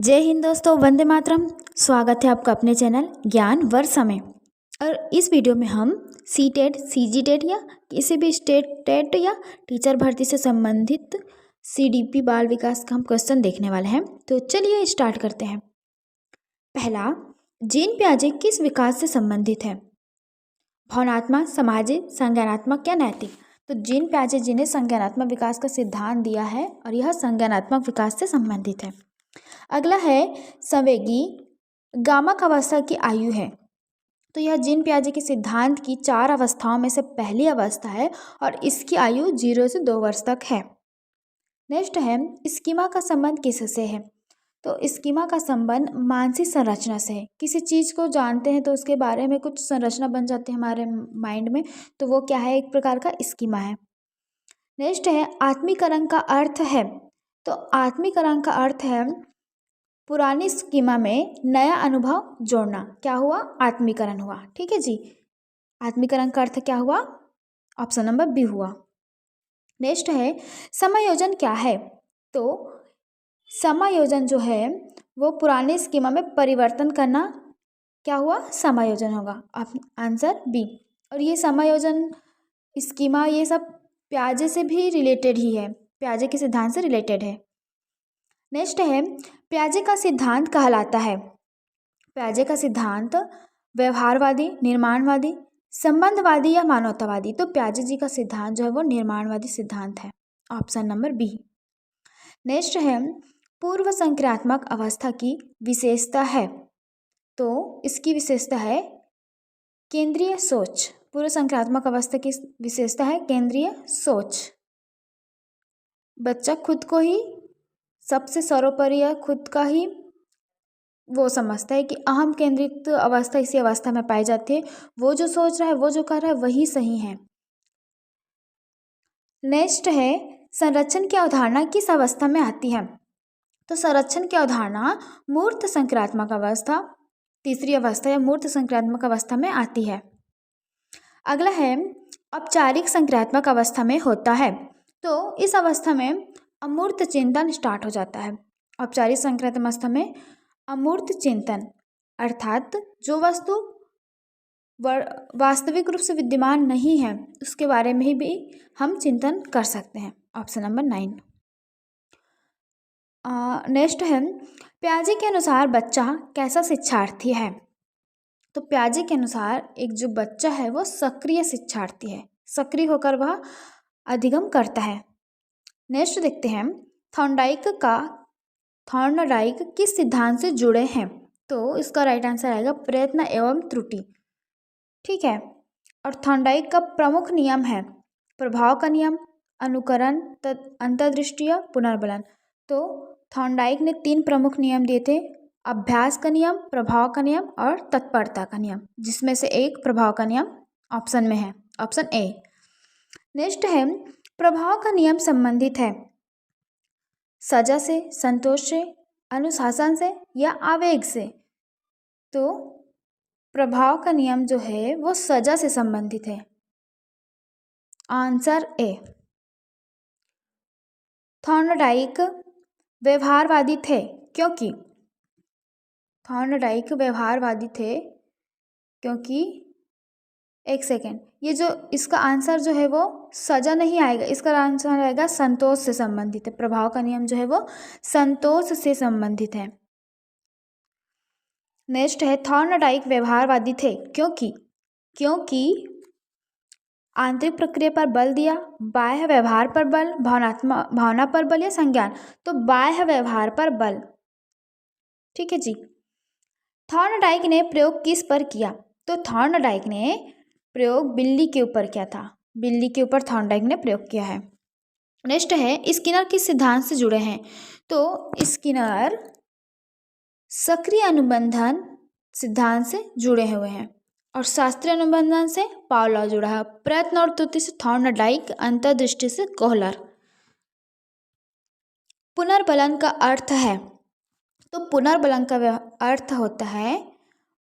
जय हिंद दोस्तों, वंदे मातरम। स्वागत है आपका अपने चैनल ज्ञान वर्षा में। और इस वीडियो में हम सी टेट, सी जी टेट या किसी भी स्टेट टेट या टीचर भर्ती से संबंधित CDP बाल विकास का हम क्वेश्चन देखने वाले हैं। तो चलिए स्टार्ट करते हैं। पहला, जीन पियाजे किस विकास से संबंधित है? भावनात्मक, सामाजिक, संज्ञानात्मक या नैतिक? तो जीन पियाजे जिन्हें संज्ञानात्मक विकास का सिद्धांत दिया है और यह संज्ञानात्मक विकास से संबंधित है। अगला है संवेगी गामक अवस्था की आयु है। तो यह जीन पियाजे के सिद्धांत की 4 अवस्थाओं में से पहली अवस्था है और इसकी आयु 0 से 2 वर्ष तक है। नेक्स्ट है स्कीमा का संबंध किससे है? तो स्कीमा का संबंध मानसिक संरचना से है। किसी चीज़ को जानते हैं तो उसके बारे में कुछ संरचना बन जाती है हमारे माइंड में, तो वो क्या है? एक प्रकार का स्कीमा है। नेक्स्ट है आत्मीकरण का अर्थ है। तो आत्मीकरण का अर्थ है पुरानी स्कीमा में नया अनुभव जोड़ना। क्या हुआ? आत्मीकरण हुआ। ठीक है जी, आत्मीकरण का अर्थ क्या हुआ? ऑप्शन नंबर बी हुआ। नेक्स्ट है समायोजन क्या है? तो समायोजन जो है वो पुराने स्कीमा में परिवर्तन करना क्या हुआ? समायोजन होगा। Answer B. और ये समायोजन स्कीमा ये सब पियाजे से भी रिलेटेड ही है, पियाजे के सिद्धांत से रिलेटेड है। नेक्स्ट है पियाजे का सिद्धांत कहलाता है। पियाजे का सिद्धांत व्यवहारवादी, निर्माणवादी, संबंधवादी या मानवतावादी? तो पियाजे जी का सिद्धांत जो है वो निर्माणवादी सिद्धांत है। Option number B. नेक्स्ट है पूर्व संक्रियात्मक अवस्था की विशेषता है। तो इसकी विशेषता है केंद्रीय सोच। पूर्व संक्रियात्मक अवस्था की विशेषता है केंद्रीय सोच। बच्चा खुद को ही सबसे सर्वोपरि खुद का ही वो समझता है कि अहम केंद्रित अवस्था इसी अवस्था में पाई जाती है। वो जो सोच रहा है, वो जो कर रहा है वही सही है। नेक्स्ट है संरक्षण की अवधारणा किस अवस्था में आती है? तो संरक्षण की अवधारणा मूर्त संक्रियात्मक अवस्था, तीसरी अवस्था या मूर्त संक्रियात्मक अवस्था में आती है। अगला है औपचारिक संक्रियात्मक अवस्था में होता है। तो इस अवस्था में अमूर्त चिंतन स्टार्ट हो जाता है। औपचारिक संक्रियात्मक अवस्था में अमूर्त चिंतन अर्थात जो वस्तु वास्तविक रूप से विद्यमान नहीं है उसके बारे में भी हम चिंतन कर सकते हैं। Option number 9। नेक्स्ट है पियाजे के अनुसार बच्चा कैसा शिक्षार्थी है? तो पियाजे के अनुसार एक जो बच्चा है वो सक्रिय शिक्षार्थी है, सक्रिय होकर वह अधिगम करता है। नेक्स्ट देखते हैं थॉर्नडाइक किस सिद्धांत से जुड़े हैं? तो इसका राइट आंसर आएगा प्रयत्न एवं त्रुटि। ठीक है। और थॉर्नडाइक का प्रमुख नियम है प्रभाव का नियम, अनुकरण, अंतर्दृष्टि या पुनर्बलन। तो थॉर्नडाइक ने 3 प्रमुख नियम दिए थे, अभ्यास का नियम, प्रभाव का नियम और तत्परता का नियम, जिसमें से एक प्रभाव का नियम ऑप्शन में है, ऑप्शन ए। नेक्स्ट है प्रभाव का नियम संबंधित है सजा से, संतोष से, अनुशासन से या आवेग से? तो प्रभाव का नियम जो है वो सजा से संबंधित है। Answer A. थॉर्नडाइक व्यवहारवादी थे क्योंकि एक सेकेंड, ये जो इसका आंसर जो है वो सजा नहीं आएगा, इसका आंसर आएगा संतोष से संबंधित है। प्रभाव का नियम जो है वो संतोष से संबंधित है। नेक्स्ट है थॉर्नडाइक व्यवहारवादी थे क्योंकि आंतरिक प्रक्रिया पर बल दिया, बाह्य व्यवहार पर बल, भावना पर बल या संज्ञान? तो बाह्य व्यवहार पर बल। ठीक है जी। थॉर्नडाइक ने प्रयोग किस पर किया? तो थॉर्नडाइक ने प्रयोग बिल्ली के ऊपर किया था, बिल्ली के ऊपर थॉर्नडाइक ने प्रयोग किया है। नेक्स्ट है स्किनर किस सिद्धांत से जुड़े हैं? तो स्किनर सक्रिय अनुबंधन सिद्धांत से जुड़े हुए हैं और शास्त्रीय अनुबंधन से पावलॉ जुड़ा है, प्रयत्न और त्रुटि से थॉर्नडाइक, अंतर्दृष्टि से कोहलर। पुनर्बलन का अर्थ है? तो पुनर्बलन का अर्थ होता है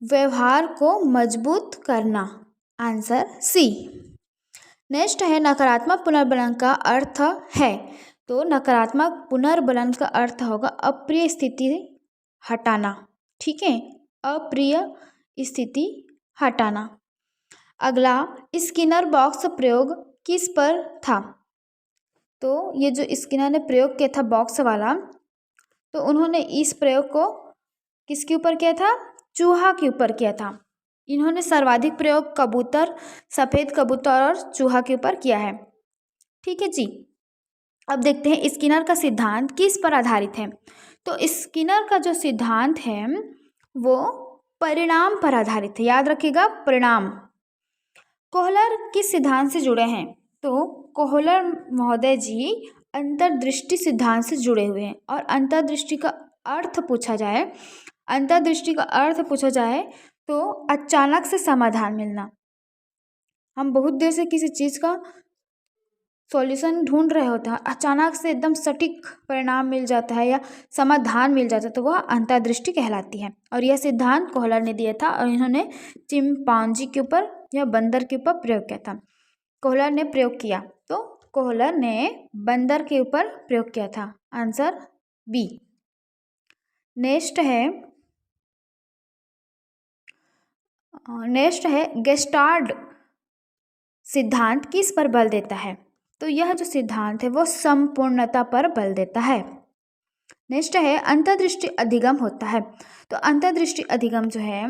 व्यवहार को मजबूत करना। Answer C. नेक्स्ट है नकारात्मक पुनर्बलन का अर्थ है? तो नकारात्मक पुनर्बलन का अर्थ होगा अप्रिय स्थिति हटाना, ठीक है, अप्रिय स्थिति हटाना। अगला, स्किनर बॉक्स प्रयोग किस पर था? तो ये जो स्किनर ने प्रयोग किया था बॉक्स वाला, तो उन्होंने इस प्रयोग को किसके ऊपर किया था? चूहा के ऊपर किया था। इन्होंने सर्वाधिक प्रयोग कबूतर, सफ़ेद कबूतर और चूहा के ऊपर किया है, ठीक है जी। अब देखते हैं स्किनर का सिद्धांत किस पर आधारित है। तो स्किनर का जो सिद्धांत है वो परिणाम पर आधारित है, याद रखिएगा, परिणाम। कोहलर किस सिद्धांत से जुड़े हैं? तो कोहलर महोदय जी अंतर्दृष्टि सिद्धांत से जुड़े हुए हैं। और अंतर्दृष्टि का अर्थ पूछा जाए तो अचानक से समाधान मिलना। हम बहुत देर से किसी चीज़ का सॉल्यूशन ढूंढ रहे होते हैं, अचानक से एकदम सटीक परिणाम मिल जाता है या समाधान मिल जाता है, तो वह अंतर्दृष्टि कहलाती है। और यह सिद्धांत कोहलर ने दिया था और इन्होंने चिंपांजी के ऊपर या बंदर के ऊपर प्रयोग किया था। कोहलर ने प्रयोग किया, तो कोहलर ने बंदर के ऊपर प्रयोग किया था, आंसर बी। नेक्स्ट है गेस्टार्ड सिद्धांत किस पर बल देता है? तो यह जो सिद्धांत है वो संपूर्णता पर बल देता है। नेक्स्ट है अंतर्दृष्टि अधिगम होता है। तो अंतर्दृष्टि अधिगम जो है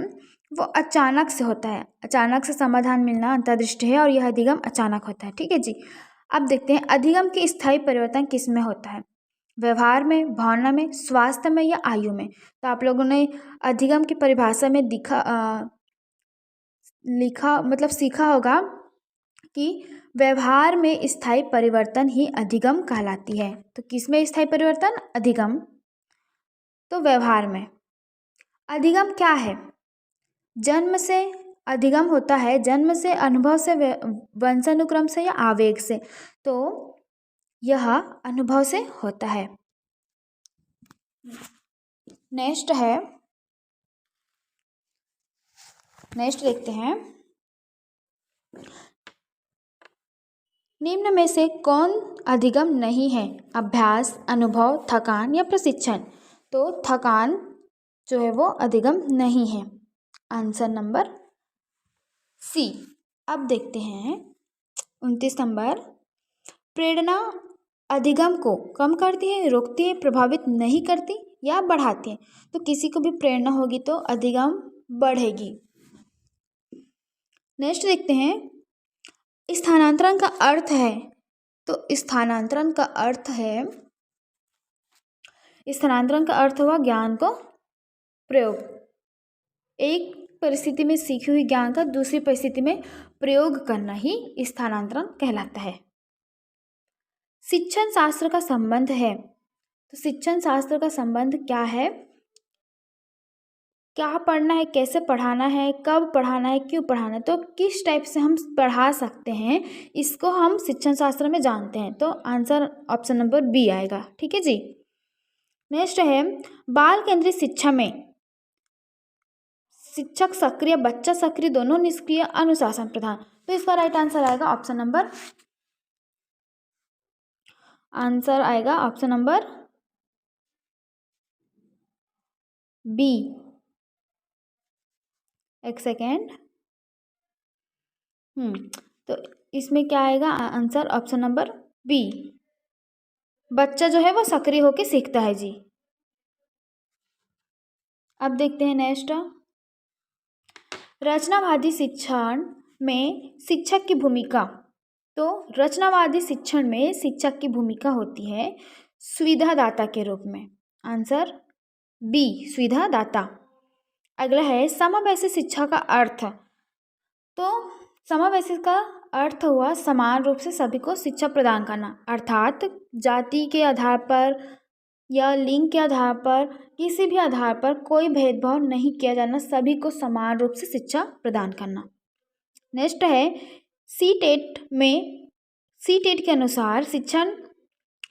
वो अचानक से होता है, अचानक से समाधान मिलना अंतर्दृष्टि है और यह अधिगम अचानक होता है, ठीक है जी। अब देखते हैं अधिगम के स्थायी परिवर्तन किस में होता है? व्यवहार में, भावना में, स्वास्थ्य में या आयु में? तो आप लोगों ने अधिगम की परिभाषा में सीखा होगा कि व्यवहार में स्थायी परिवर्तन ही अधिगम कहलाती है। तो किस में स्थायी परिवर्तन? अधिगम। तो व्यवहार में। अधिगम क्या है? जन्म से अधिगम होता है, जन्म से, अनुभव से, वंशानुक्रम से या आवेग से। तो यह अनुभव से होता है। नेक्स्ट देखते हैं, निम्न में से कौन अधिगम नहीं है? अभ्यास, अनुभव, थकान या प्रशिक्षण? तो थकान जो है वो अधिगम नहीं है, आंसर नंबर सी। अब देखते हैं 29 नंबर, प्रेरणा अधिगम को कम करती है, रोकती है, प्रभावित नहीं करती या बढ़ाती है? तो किसी को भी प्रेरणा होगी तो अधिगम बढ़ेगी। नेक्स्ट देखते हैं स्थानांतरण का अर्थ है। तो स्थानांतरण का अर्थ हुआ ज्ञान को प्रयोग, एक परिस्थिति में सीखी हुई ज्ञान का दूसरी परिस्थिति में प्रयोग करना ही स्थानांतरण कहलाता है। शिक्षण शास्त्र का संबंध है। तो शिक्षण शास्त्र का संबंध क्या है? क्या पढ़ना है, कैसे पढ़ाना है, कब पढ़ाना है, क्यों पढ़ाना है, तो किस टाइप से हम पढ़ा सकते हैं, इसको हम शिक्षण शास्त्र में जानते हैं। तो आंसर ऑप्शन नंबर बी आएगा, ठीक है जी। नेक्स्ट है बाल केंद्रित शिक्षा में शिक्षक सक्रिय, बच्चा सक्रिय, दोनों निष्क्रिय, अनुशासन प्रधान? तो इसका राइट आंसर आएगा ऑप्शन नंबर बी। एक सेकेंड, तो इसमें क्या आएगा आंसर? ऑप्शन नंबर बी, बच्चा जो है वो सक्रिय होकर सीखता है जी। अब देखते हैं नेक्स्ट, रचनावादी शिक्षण में शिक्षक की भूमिका। तो रचनावादी शिक्षण में शिक्षक की भूमिका होती है सुविधादाता के रूप में, आंसर बी, सुविधादाता। अगला है समावेशी शिक्षा का अर्थ। तो समावेशी का अर्थ हुआ समान रूप से सभी को शिक्षा प्रदान करना, अर्थात जाति के आधार पर या लिंग के आधार पर, किसी भी आधार पर कोई भेदभाव नहीं किया जाना, सभी को समान रूप से शिक्षा प्रदान करना। नेक्स्ट है सीटेट के अनुसार शिक्षण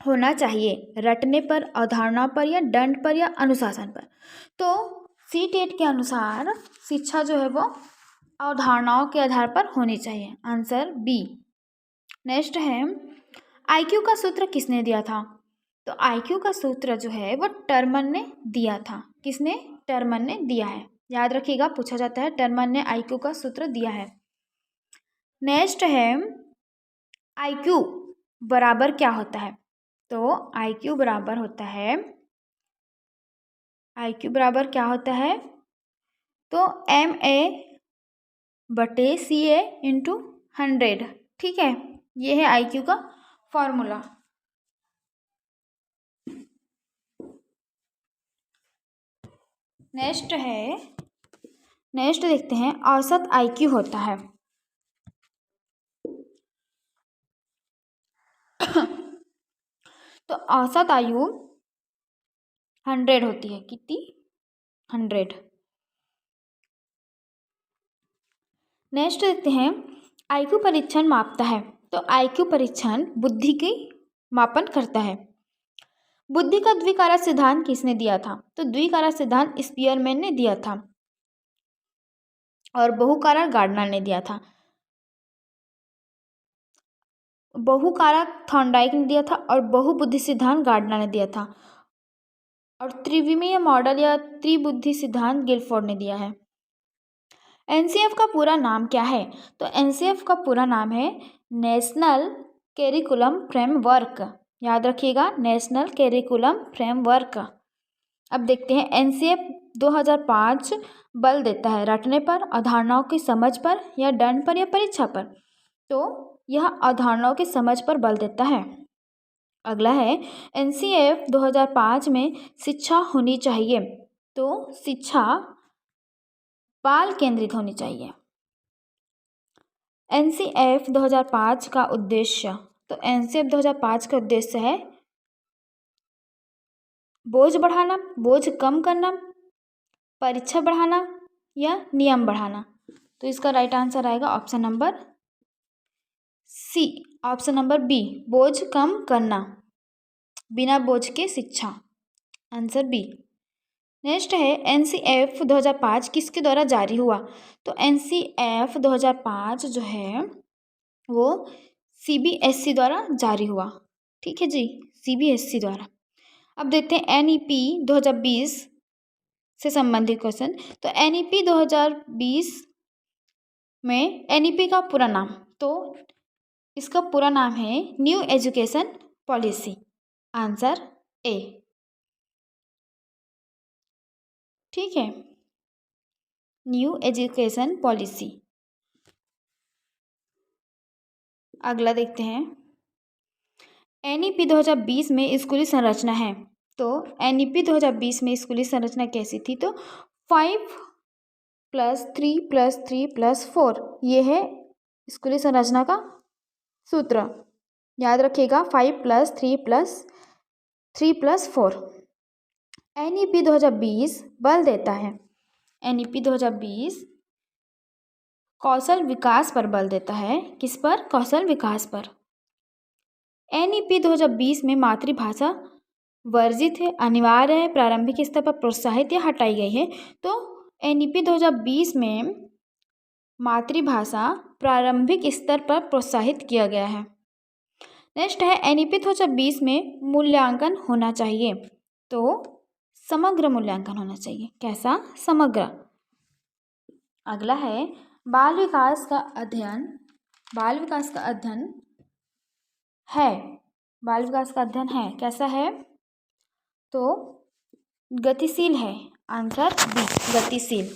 होना चाहिए रटने पर, अवधारणा पर या दंड पर या अनुशासन पर? तो सीटेट के अनुसार शिक्षा जो है वो अवधारणाओं के आधार पर होनी चाहिए, आंसर बी। नेक्स्ट है आईक्यू का सूत्र किसने दिया था? तो तो आईक्यू का सूत्र जो है वो टर्मन ने दिया था। किसने? टर्मन ने दिया है। याद रखिएगा, पूछा जाता है, टर्मन ने आईक्यू का सूत्र दिया है। नेक्स्ट है आईक्यू बराबर क्या होता है? तो आईक्यू बराबर होता है, आईक्यू बराबर क्या होता है? तो MA/CA इंटू 100। ठीक है, ये है आईक्यू का फॉर्मूला। नेक्स्ट देखते हैं औसत आईक्यू होता है। तो औसत आयु 100 होती है। कितनी? 100। नेक्स्ट देखते हैं आईक्यू परीक्षण मापता है। तो आईक्यू परीक्षण बुद्धि की मापन करता है। बुद्धि का द्विकारक सिद्धांत किसने दिया था? तो द्विकारक सिद्धांत स्पीयरमैन ने दिया था और बहुकारक गार्डनर ने दिया था। बहुकारक थॉर्नडाइक ने दिया था और बहुबुद्धि सिद्धांत गार्डनर ने दिया था। और त्रिविमीय मॉडल या त्रिबुद्धि सिद्धांत गिलफोर्ड ने दिया है। एनसीएफ का पूरा नाम क्या है? तो एनसीएफ का पूरा नाम है नेशनल करिकुलम फ्रेमवर्क। याद रखिएगा, नेशनल करिकुलम फ्रेमवर्क। अब देखते हैं एनसीएफ 2005 बल देता है रटने पर, अवधारणाओं की समझ पर, या दंड पर, या परीक्षा पर। तो यह अवधारणाओं की समझ पर बल देता है। अगला है एनसीएफ 2005 में शिक्षा होनी चाहिए। तो शिक्षा बाल केंद्रित होनी चाहिए। एनसीएफ 2005 का उद्देश्य, तो एनसीएफ 2005 का उद्देश्य है बोझ बढ़ाना, बोझ कम करना, परीक्षा बढ़ाना, या नियम बढ़ाना। तो इसका राइट आंसर आएगा option number C, option number B, बोझ कम करना, बिना बोझ के शिक्षा, आंसर बी। नेक्स्ट है एनसीएफ 2005 किसके द्वारा जारी हुआ? तो एनसीएफ 2005 जो है वो सीबीएसई द्वारा जारी हुआ। ठीक है जी, सीबीएसई द्वारा। अब देखते हैं एनईपी 2020 से संबंधित क्वेश्चन। तो एनईपी 2020 में एनईपी का पूरा नाम, तो इसका पूरा नाम है new education policy, answer A. ठीक है, न्यू एजुकेशन पॉलिसी। अगला देखते हैं एनईपी 2020 में स्कूली संरचना है। तो एनईपी 2020 में स्कूली संरचना कैसी थी? तो 5+3+3+4, ये है स्कूली संरचना का सूत्र। याद रखिएगा, 5+3+3+4। एनईपी 2020 बल देता है, एनईपी 2020 कौशल विकास पर बल देता है। किस पर? कौशल विकास पर। एनईपी 2020 में मातृभाषा वर्जित है, अनिवार्य है, प्रारंभिक स्तर पर प्रोत्साहित या हटाई गई है। तो एनईपी 2020 में मातृभाषा प्रारंभिक स्तर पर प्रोत्साहित किया गया है। नेक्स्ट है एनईपी 2020 में मूल्यांकन होना चाहिए। तो समग्र मूल्यांकन होना चाहिए। कैसा? समग्र। अगला है बाल विकास का अध्ययन, बाल विकास का अध्ययन है, बाल विकास का अध्ययन है, कैसा है? तो गतिशील है, आंसर बी, गतिशील।